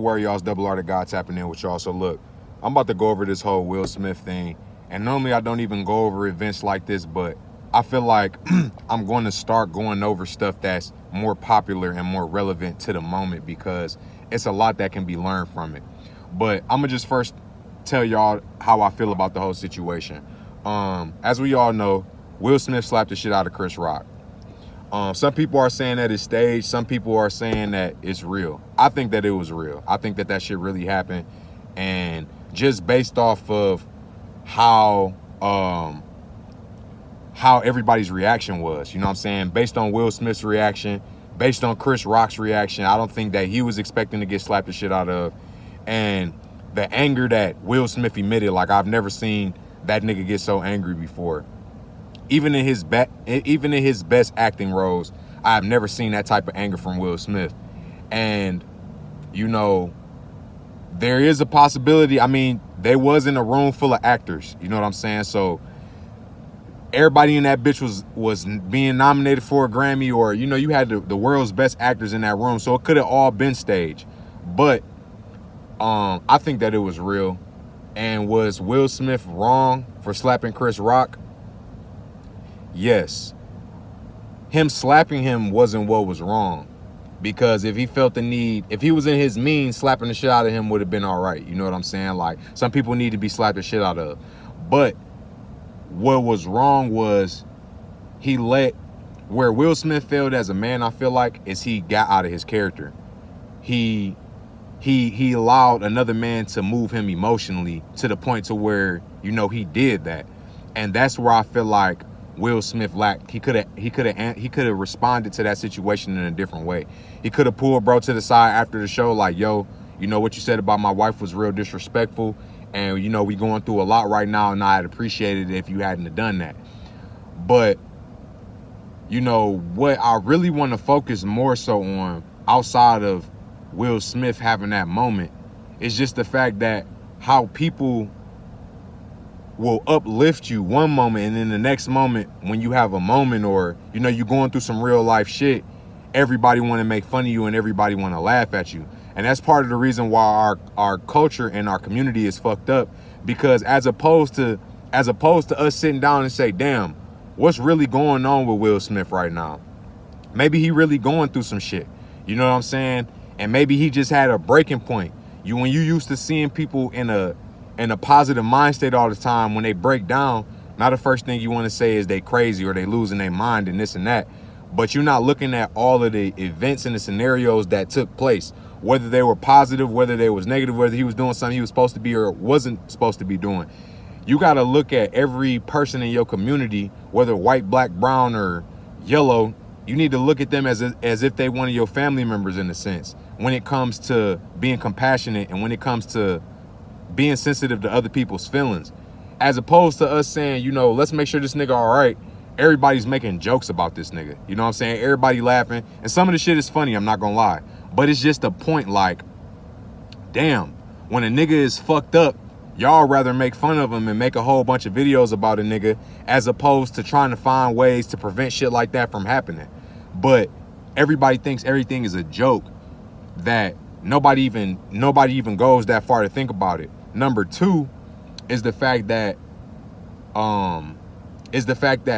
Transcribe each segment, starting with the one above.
Worry, y'all's Double R the God tapping in with y'all. So look, I'm about to go over this whole Will Smith thing. And normally I don't even go over events like this, but I feel like I'm going to start going over stuff that's more popular and more relevant to the moment because it's a lot that can be learned from it. But I'm gonna just first tell y'all how I feel about the whole situation. As we all know, Will Smith slapped the shit out of Chris Rock. Some people are saying that it's staged. Some people are saying that it's real. I think that it was real. I think that that shit really happened. And just based off of how everybody's reaction was, you know what I'm saying? Based on Will Smith's reaction, based on Chris Rock's reaction, I don't think that he was expecting to get slapped the shit out of. And the anger that Will Smith emitted, like I've never seen that nigga get so angry before. Even in his best acting roles, I've never seen that type of anger from Will Smith. And, you know, there is a possibility. I mean, they was in a room full of actors. You know what I'm saying? So everybody in that bitch was being nominated for a Grammy, or, you know, you had the world's best actors in that room. So it could have all been staged. But I think that it was real. And was Will Smith wrong for slapping Chris Rock? Yes. Him slapping him wasn't what was wrong. Because if he felt the need, if he was in his means, slapping the shit out of him would have been all right. You know what I'm saying? Like, some people need to be slapped the shit out of. But what was wrong was where Will Smith failed as a man, I feel like, is he got out of his character. He allowed another man to move him emotionally to the point to where, you know, he did that. And that's where I feel like Will Smith lacked. He could have responded to that situation in a different way. He could have pulled bro to the side after the show, like, yo, you know, what you said about my wife was real disrespectful, and, you know, we going through a lot right now, and I'd appreciate it if you hadn't have done that. But, you know, what I really want to focus more so on, outside of Will Smith having that moment, is just the fact that how people will uplift you one moment, and then the next moment, when you have a moment, or, you know, you're going through some real life shit, everybody want to make fun of you and everybody want to laugh at you. And that's part of the reason why our culture and our community is fucked up, because as opposed to us sitting down and say, damn, what's really going on with Will Smith right now? Maybe he really going through some shit. You know what I'm saying? And maybe he just had a breaking point. When you used to seeing people in a positive mind state all the time, when they break down, now the first thing you want to say is they crazy or they losing their mind and this and that. But you're not looking at all of the events and the scenarios that took place, whether they were positive, whether they was negative, whether he was doing something he was supposed to be or wasn't supposed to be doing. You got to look at every person in your community, whether white, black, brown, or yellow. You need to look at them as if they one of your family members, in a sense, when it comes to being compassionate and when it comes to being sensitive to other people's feelings, as opposed to us saying, you know, let's make sure this nigga all right. Everybody's making jokes about this nigga. You know what I'm saying? Everybody laughing. And some of the shit is funny, I'm not gonna lie. But it's just a point, like, damn, when a nigga is fucked up, y'all rather make fun of him and make a whole bunch of videos about a nigga, as opposed to trying to find ways to prevent shit like that from happening. But everybody thinks everything is a joke, that nobody even goes that far to think about it. Number two is the fact that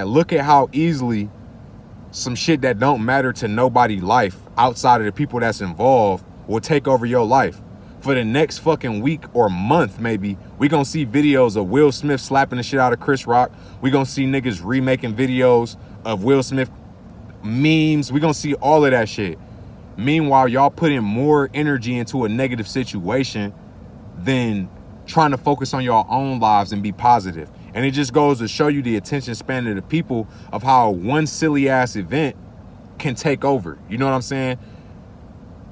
look at how easily some shit that don't matter to nobody's life outside of the people that's involved will take over your life. For the next fucking week or month, maybe, we gonna see videos of Will Smith slapping the shit out of Chris Rock. We gonna see niggas remaking videos of Will Smith memes. We gonna see all of that shit. Meanwhile, y'all putting more energy into a negative situation than trying to focus on your own lives and be positive. And it just goes to show you the attention span of the people of how one silly ass event can take over. You know what I'm saying?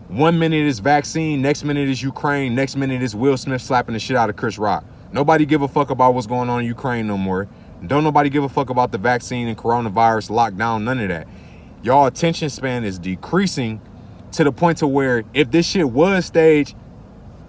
1 minute is vaccine, next minute is Ukraine, next minute is Will Smith slapping the shit out of Chris Rock. Nobody give a fuck about what's going on in Ukraine no more. Don't nobody give a fuck about the vaccine and coronavirus lockdown, none of that. Y'all attention span is decreasing to the point to where if this shit was staged,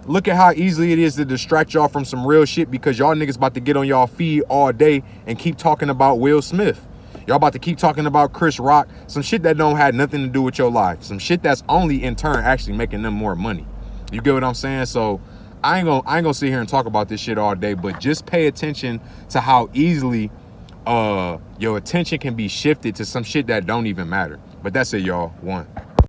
look at how easily it is to distract y'all from some real shit, because y'all niggas about to get on y'all feed all day and keep talking about Will Smith. Y'all about to keep talking about Chris Rock, some shit that don't have nothing to do with your life, some shit that's only in turn actually making them more money. You get what I'm saying? So I ain't gonna sit here and talk about this shit all day, but just pay attention to how easily your attention can be shifted to some shit that don't even matter. But that's it, y'all. One.